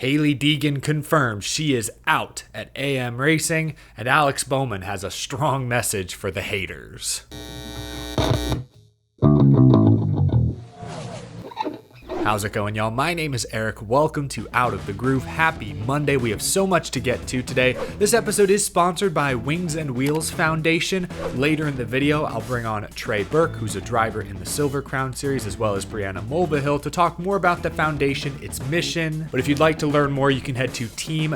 Hailie Deegan confirmed she is out at AM Racing, and Alex Bowman has a strong message for the haters. How's it going, y'all? My name is Eric. Welcome to Out of the Groove. Happy Monday. We have so much to get to today. This episode is sponsored by Wings and Wheels Foundation. Later in the video, I'll bring on Trey Burke, who's a driver in the Silver Crown Series, as well as Brianna Mulvihill to talk more about the foundation, its mission. But if you'd like to learn more, you can head to teamwwf.com.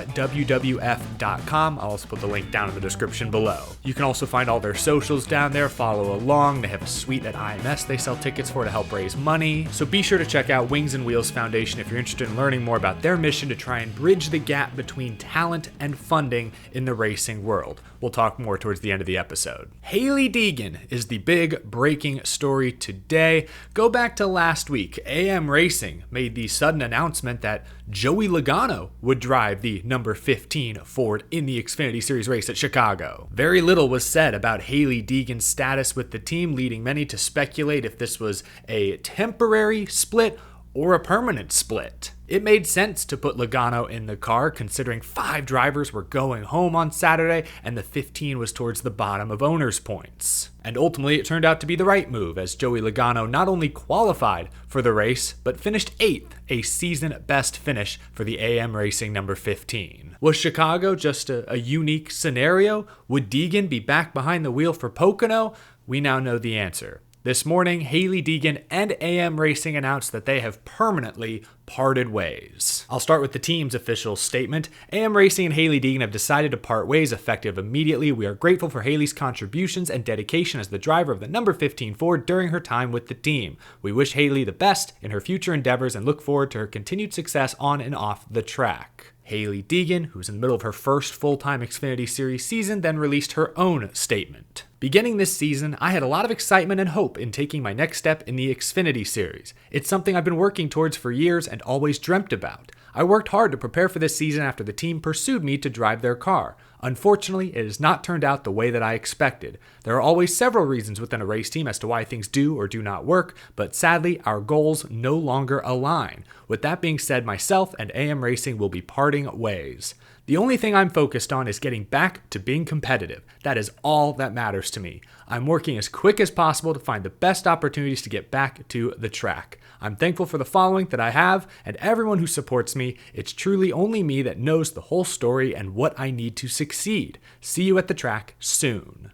I'll also put the link down in the description below. You can also find all their socials down there. Follow along. They have a suite at IMS they sell tickets for to help raise money. So be sure to check out Wings and Wheels Foundation if you're interested in learning more about their mission to try and bridge the gap between talent and funding in the racing world. We'll talk more towards the end of the episode. Hailie Deegan is the big breaking story today. Go back to last week. AM Racing made the sudden announcement that Joey Logano would drive the number 15 Ford in the Xfinity Series race at Chicago. Very little was said about Hailie Deegan's status with the team, leading many to speculate if this was a temporary split or a permanent split. It made sense to put Logano in the car, considering 5 drivers were going home on Saturday and the 15 was towards the bottom of owners' points. And ultimately, it turned out to be the right move, as Joey Logano not only qualified for the race, but finished 8th, a season-best finish for the AM Racing number 15. Was Chicago just a unique scenario? Would Deegan be back behind the wheel for Pocono? We now know the answer. This morning, Hailie Deegan and AM Racing announced that they have permanently parted ways. I'll start with the team's official statement. AM Racing and Hailie Deegan have decided to part ways effective immediately. We are grateful for Hailie's contributions and dedication as the driver of the number 15 Ford during her time with the team. We wish Hailie the best in her future endeavors and look forward to her continued success on and off the track. Hailie Deegan, who's in the middle of her first full-time Xfinity Series season, then released her own statement. Beginning this season, I had a lot of excitement and hope in taking my next step in the Xfinity Series. It's something I've been working towards for years and always dreamt about. I worked hard to prepare for this season after the team pursued me to drive their car. Unfortunately, it has not turned out the way that I expected. There are always several reasons within a race team as to why things do or do not work, but sadly, our goals no longer align. With that being said, myself and AM Racing will be parting ways. The only thing I'm focused on is getting back to being competitive. That is all that matters to me. I'm working as quick as possible to find the best opportunities to get back to the track. I'm thankful for the following that I have and everyone who supports me. It's truly only me that knows the whole story and what I need to succeed. See you at the track soon.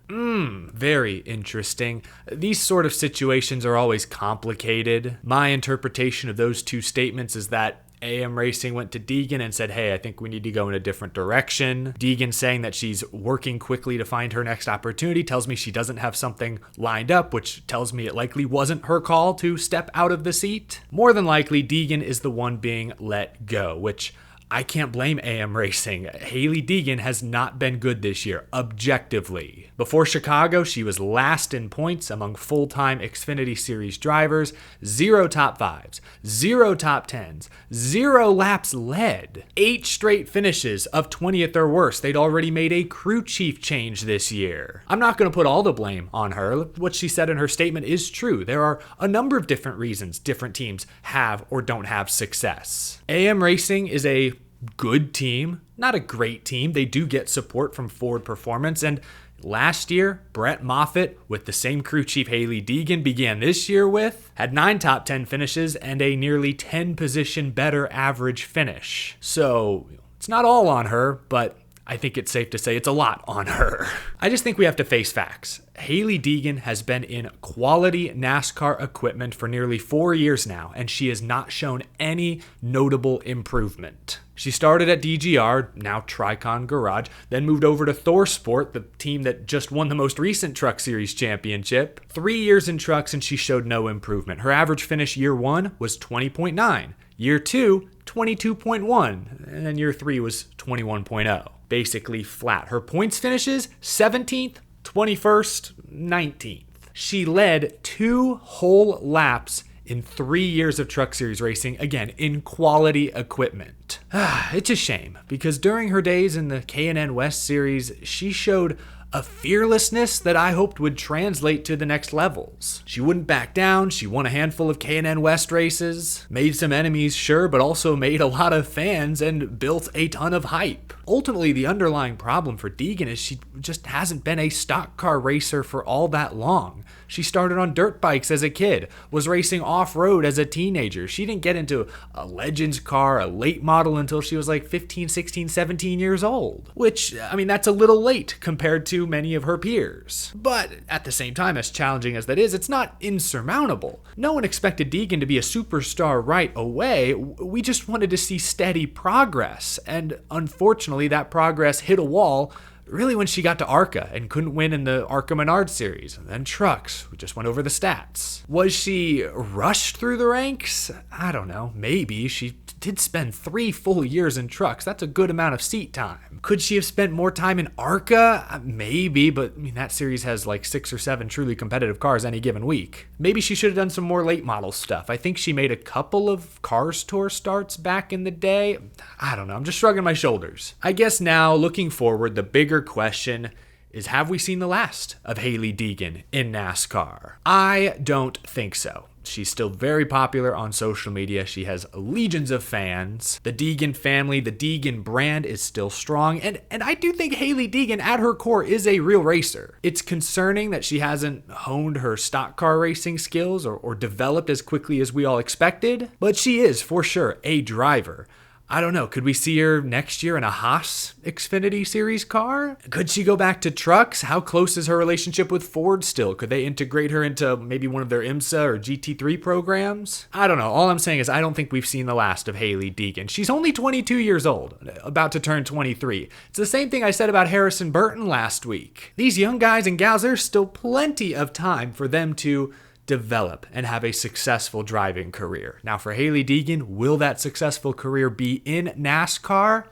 Very interesting. These sort of situations are always complicated. My interpretation of those two statements is that AM Racing went to Deegan and said, hey, I think we need to go in a different direction. Deegan saying that she's working quickly to find her next opportunity tells me she doesn't have something lined up, which tells me it likely wasn't her call to step out of the seat. More than likely, Deegan is the one being let go, which I can't blame AM Racing. Hailie Deegan has not been good this year, objectively. Before Chicago, she was last in points among full-time Xfinity Series drivers, 0 top 5s, 0 top 10s, 0 laps led, 8 straight finishes of 20th or worse. They'd already made a crew chief change this year. I'm not going to put all the blame on her. What she said in her statement is true. There are a number of different reasons different teams have or don't have success. AM Racing is a good team, not a great team. They do get support from Ford Performance, and last year, Brett Moffitt, with the same crew chief Hailie Deegan began this year with, had 9 top 10 finishes and a nearly 10 position better average finish. So it's not all on her, but I think it's safe to say it's a lot on her. I just think we have to face facts. Hailie Deegan has been in quality NASCAR equipment for nearly 4 years now, and she has not shown any notable improvement. She started at DGR, now Tricon Garage, then moved over to Thor Sport, the team that just won the most recent Truck Series championship. 3 years in trucks and she showed no improvement. Her average finish year 1 was 20.9, year 2, 22.1, and then year 3 was 21.0. Basically flat. Her points finishes, 17th, 21st, 19th. She led 2 whole laps in 3 years of Truck Series racing, again, in quality equipment. It's a shame, because during her days in the K&N West Series, she showed a fearlessness that I hoped would translate to the next levels. She wouldn't back down, she won a handful of K&N West races, made some enemies, sure, but also made a lot of fans and built a ton of hype. Ultimately, the underlying problem for Deegan is she just hasn't been a stock car racer for all that long. She started on dirt bikes as a kid, was racing off-road as a teenager. She didn't get into a Legends car, a late model, until she was like 15, 16, 17 years old. Which, I mean, that's a little late compared to many of her peers. But at the same time, as challenging as that is, it's not insurmountable. No one expected Deegan to be a superstar right away. We just wanted to see steady progress. And unfortunately, that progress hit a wall really when she got to ARCA and couldn't win in the ARCA Menard series, and then trucks. We just went over the stats. Was she rushed through the ranks? I don't know. Maybe. She did spend 3 full years in trucks. That's a good amount of seat time. Could she have spent more time in ARCA? Maybe, but I mean, that series has like 6 or 7 truly competitive cars any given week. Maybe she should have done some more late model stuff. I think she made a couple of Cars Tour starts back in the day. I don't know. I'm just shrugging my shoulders. I guess now, looking forward, the bigger question is, have we seen the last of Hailie Deegan in NASCAR? I don't think so. She's still very popular on social media. She has legions of fans. The Deegan family, the Deegan brand is still strong. And I do think Hailie Deegan at her core is a real racer. It's concerning that she hasn't honed her stock car racing skills or developed as quickly as we all expected. But she is, for sure, a driver. I don't know, could we see her next year in a Haas Xfinity Series car? Could she go back to trucks? How close is her relationship with Ford still? Could they integrate her into maybe one of their IMSA or GT3 programs? I don't know. All I'm saying is I don't think we've seen the last of Hailie Deegan. She's only 22 years old, about to turn 23. It's the same thing I said about Harrison Burton last week. These young guys and gals, there's still plenty of time for them to develop and have a successful driving career. Now for Hailie Deegan, will that successful career be in NASCAR?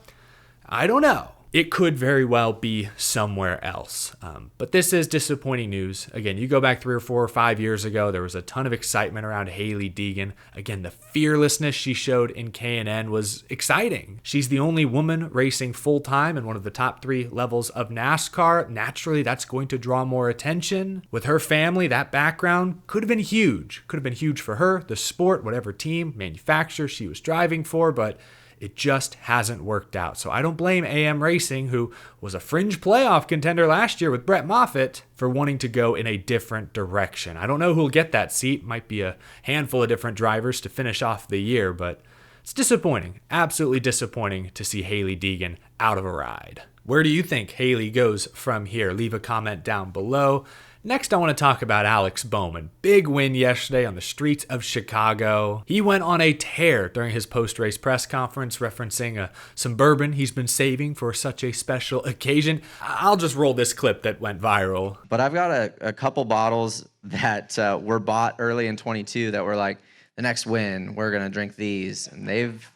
I don't know. It could very well be somewhere else. But this is disappointing news. Again, you go back 3 or 4 or 5 years ago, there was a ton of excitement around Hailie Deegan. Again, the fearlessness she showed in K&N was exciting. She's the only woman racing full-time in one of the top 3 levels of NASCAR. Naturally, that's going to draw more attention. With her family, that background could have been huge. Could have been huge for her, the sport, whatever team, manufacturer she was driving for, but it just hasn't worked out. So I don't blame AM Racing, who was a fringe playoff contender last year with Brett Moffitt, for wanting to go in a different direction. I don't know who'll get that seat. Might be a handful of different drivers to finish off the year, but it's disappointing. Absolutely disappointing to see Hailie Deegan out of a ride. Where do you think Hailie goes from here? Leave a comment down below. Next, I want to talk about Alex Bowman. Big win yesterday on the streets of Chicago. He went on a tear during his post-race press conference, referencing some bourbon he's been saving for such a special occasion. I'll just roll this clip that went viral. But I've got a couple bottles that were bought early in 22 that were like, the next win, we're going to drink these. And they've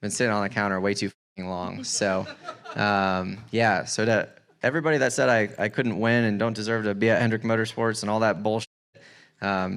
been sitting on the counter way too long. So, yeah, so to everybody that said I couldn't win and don't deserve to be at Hendrick Motorsports and all that bullshit,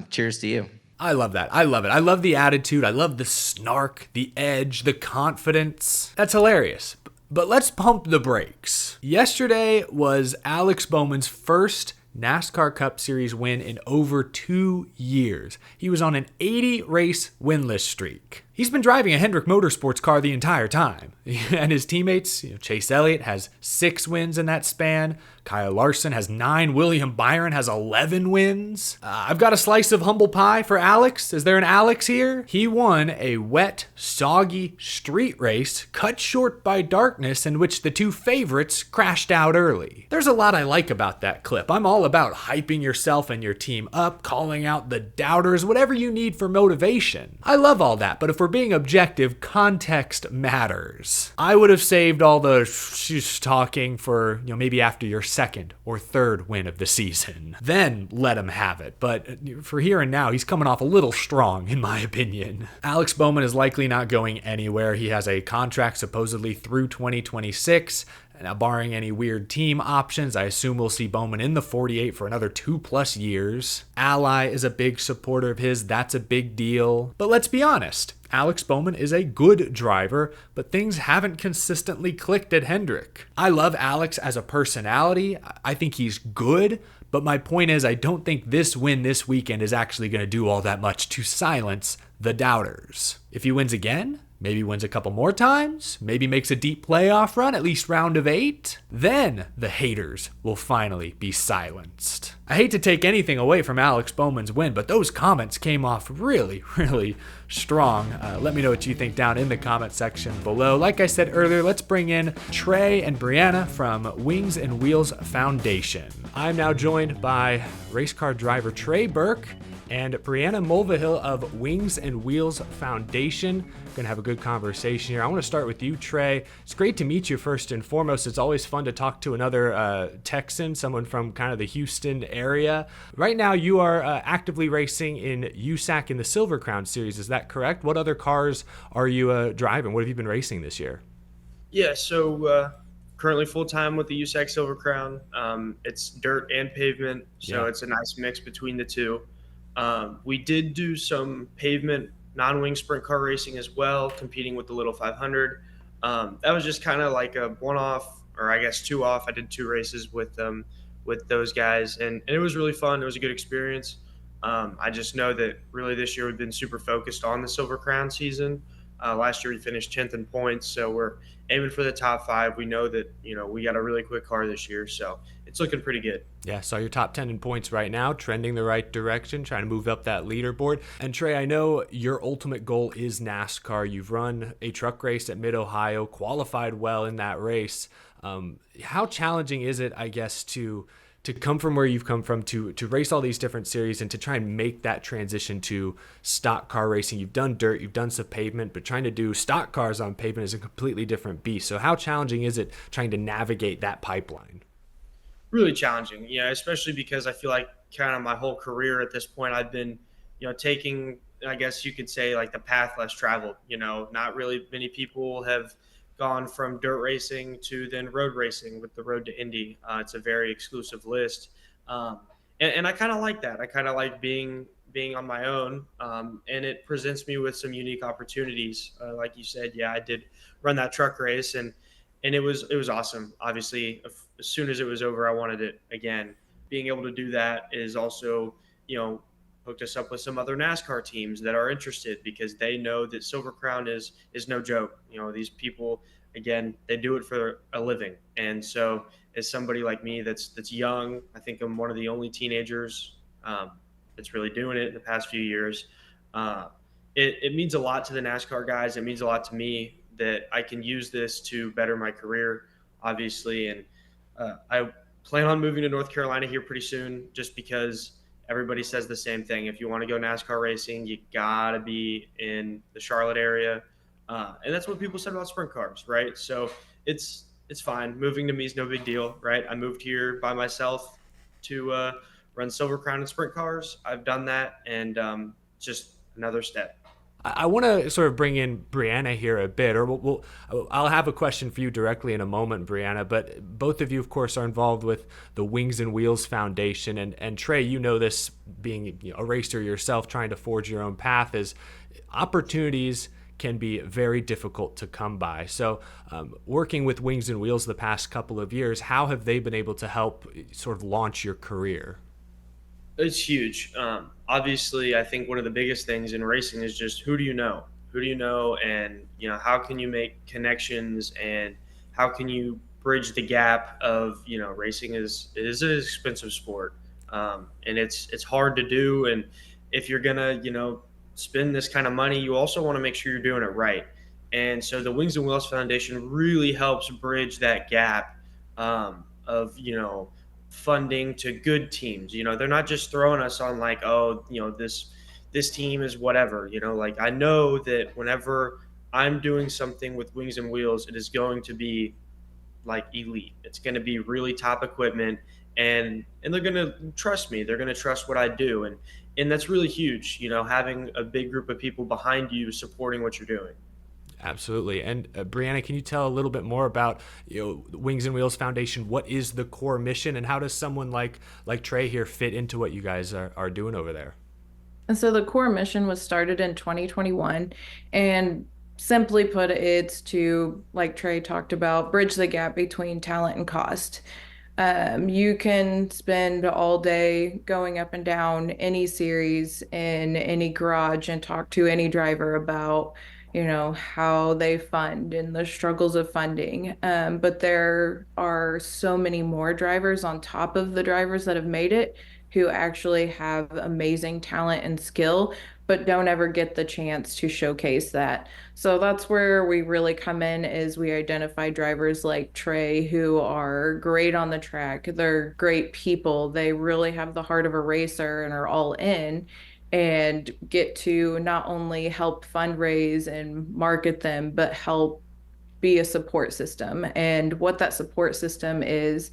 cheers to you. I love that. I love it. I love the attitude. I love the snark, the edge, the confidence. That's hilarious. But let's pump the brakes. Yesterday was Alex Bowman's first NASCAR Cup Series win in over 2 years. He was on an 80-race winless streak. He's been driving a Hendrick Motorsports car the entire time. And his teammates, Chase Elliott has 6 wins in that span. Kyle Larson has 9. William Byron has 11 wins. I've got a slice of humble pie for Alex. Is there an Alex here? He won a wet, soggy street race cut short by darkness in which the 2 favorites crashed out early. There's a lot I like about that clip. I'm all about hyping yourself and your team up, calling out the doubters, whatever you need for motivation. I love all that, but if we're being objective, context matters. I would have saved all the talking for, maybe after your second or third win of the season. Then let him have it. But for here and now, he's coming off a little strong, in my opinion. Alex Bowman is likely not going anywhere. He has a contract supposedly through 2026. Now, barring any weird team options, I assume we'll see Bowman in the 48 for another 2+ years. Ally is a big supporter of his. That's a big deal. But let's be honest. Alex Bowman is a good driver, but things haven't consistently clicked at Hendrick. I love Alex as a personality. I think he's good, but my point is I don't think this win this weekend is actually going to do all that much to silence the doubters. If he wins again, maybe wins a couple more times, maybe makes a deep playoff run, at least round of 8, then the haters will finally be silenced. I hate to take anything away from Alex Bowman's win, but those comments came off really, really strong. Let me know what you think down in the comment section below. Like I said earlier, let's bring in Trey and Brianna from Wings and Wheels Foundation. I'm now joined by race car driver Trey Burke and Brianna Mulvihill of Wings and Wheels Foundation. Gonna have a good conversation here. I want to start with you, Trey. It's great to meet you first and foremost. It's always fun to talk to another Texan, someone from kind of the Houston area. Right now, you are actively racing in USAC in the Silver Crown Series. Is that correct? What other cars are you driving? What have you been racing this year? Yeah, so currently full-time with the USAC Silver Crown. It's dirt and pavement, so It's a nice mix between the two. We did do some pavement non-wing sprint car racing as well, competing with the Little 500. That was just kind of like a one-off, or I guess two-off. I did 2 races with those guys, and it was really fun. It was a good experience. I just know that really this year we've been super focused on the Silver Crown season. Last year we finished 10th in points, so we're aiming for the top 5. We know that we got a really quick car this year, so it's looking pretty good. Yeah, so you're top 10 in points right now, trending the right direction, trying to move up that leaderboard. And Trey, I know your ultimate goal is NASCAR. You've run a truck race at Mid-Ohio, qualified well in that race. How challenging is it, I guess, to come from where you've come from, to race all these different series and to try and make that transition to stock car racing? You've done dirt, you've done some pavement, but trying to do stock cars on pavement is a completely different beast. So how challenging is it trying to navigate that pipeline? Really challenging, especially because I feel like kind of my whole career at this point, I've been, taking, I guess you could say, like the path less traveled. Not really many people have gone from dirt racing to then road racing with the Road to Indy. It's a very exclusive list. And I kind of like that. I kind of like being on my own. And it presents me with some unique opportunities. Like you said, I did run that truck race and it was awesome. Obviously, as soon as it was over, I wanted it again. Being able to do that is also, hooked us up with some other NASCAR teams that are interested because they know that Silver Crown is no joke. These people, again, they do it for a living. And so as somebody like me that's young, I think I'm one of the only teenagers that's really doing it in the past few years. It means a lot to the NASCAR guys. It means a lot to me that I can use this to better my career, obviously. And I plan on moving to North Carolina here pretty soon just because everybody says the same thing. If you want to go NASCAR racing, you got to be in the Charlotte area. And that's what people said about sprint cars, right? So it's fine. Moving to me is no big deal, right? I moved here by myself to run Silver Crown and sprint cars. I've done that, and just another step. I want to sort of bring in Brianna here a bit, or I'll have a question for you directly in a moment, Brianna, but both of you, of course, are involved with the Wings and Wheels Foundation, and Trey, you know this, being a racer yourself, trying to forge your own path, is opportunities can be very difficult to come by. So working with Wings and Wheels the past couple of years, how have they been able to help sort of launch your career? It's huge. Obviously, I think one of the biggest things in racing is just who do you know? Who do you know? And, how can you make connections and how can you bridge the gap of, racing is an expensive sport. And it's hard to do. And if you're going to, spend this kind of money, you also want to make sure you're doing it right. And so the Wings and Wheels Foundation really helps bridge that gap of, funding to good teams. They're not just throwing us on like, oh, this team is whatever, like I know that whenever I'm doing something with Wings and Wheels, it is going to be like elite. It's going to be really top equipment and they're going to trust me. They're going to trust what I do. And that's really huge, having a big group of people behind you supporting what you're doing. Absolutely. And Brianna, can you tell a little bit more about Wings and Wheels Foundation? What is the core mission, and how does someone like Trey here fit into what you guys are doing over there? And so the core mission was started in 2021, and simply put, it's to, like Trey talked about, bridge the gap between talent and cost. You can spend all day going up and down any series in any garage and talk to any driver about, how they fund and the struggles of funding. But there are so many more drivers on top of the drivers that have made it who actually have amazing talent and skill, but don't ever get the chance to showcase that. So that's where we really come in, is we identify drivers like Trey who are great on the track. They're great people. They really have the heart of a racer and are all in, and get to not only help fundraise and market them, but help be a support system. And what that support system is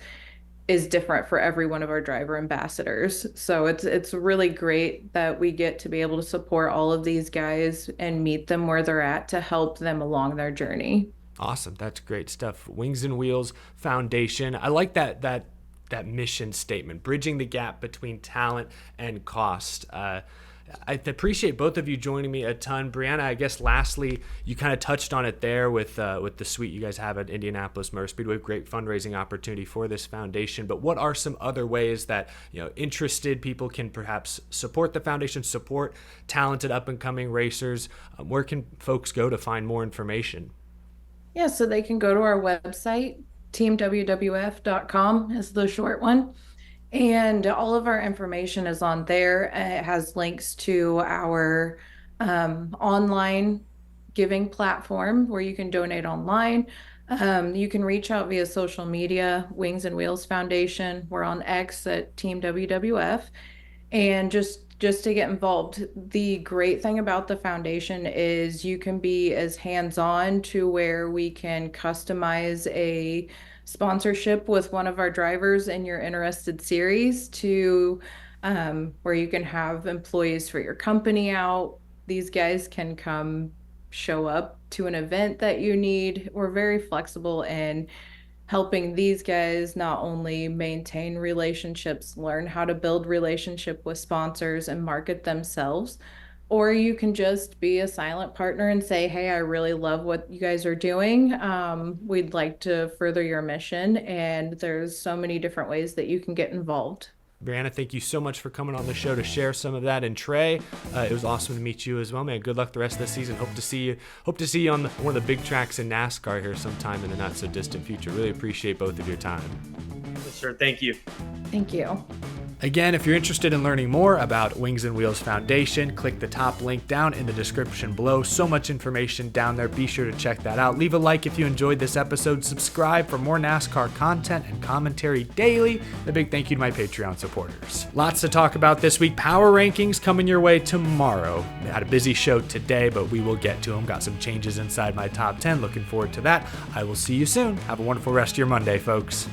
different for every one of our driver ambassadors. So it's really great that we get to be able to support all of these guys and meet them where they're at to help them along their journey. Awesome. That's great stuff. Wings and Wheels Foundation. I like that mission statement, bridging the gap between talent and cost. I appreciate both of you joining me a ton. Brianna, I guess lastly, you kind of touched on it there with the suite you guys have at Indianapolis Motor Speedway. Great fundraising opportunity for this foundation. But what are some other ways that interested people can perhaps support the foundation, support talented up and coming racers? Where can folks go to find more information? Yeah, so they can go to our website, teamwwf.com is the short one. And all of our information is on there. It has links to our online giving platform where you can donate online. You can reach out via social media, Wings and Wheels Foundation. We're on X at Team WWF. And just to get involved. The great thing about the foundation is you can be as hands-on to where we can customize a sponsorship with one of our drivers in your interested series, to where you can have employees for your company out. These guys can come show up to an event that you need. We're very flexible in helping these guys not only maintain relationships, learn how to build relationship with sponsors and market themselves, or you can just be a silent partner and say, hey, I really love what you guys are doing. We'd like to further your mission. And there's so many different ways that you can get involved. Brianna, thank you so much for coming on the show to share some of that. And Trey, it was awesome to meet you as well, man. Good luck the rest of the season. Hope to see you on one of the big tracks in NASCAR here sometime in the not so distant future. Really appreciate both of your time. Yes, sir. Thank you. Thank you. Again, if you're interested in learning more about Wings and Wheels Foundation, click the top link down in the description below. So much information down there. Be sure to check that out. Leave a like if you enjoyed this episode. Subscribe for more NASCAR content and commentary daily. And a big thank you to my Patreon supporters. Lots to talk about this week. Power rankings coming your way tomorrow. We had a busy show today, but we will get to them. Got some changes inside my top 10. Looking forward to that. I will see you soon. Have a wonderful rest of your Monday, folks.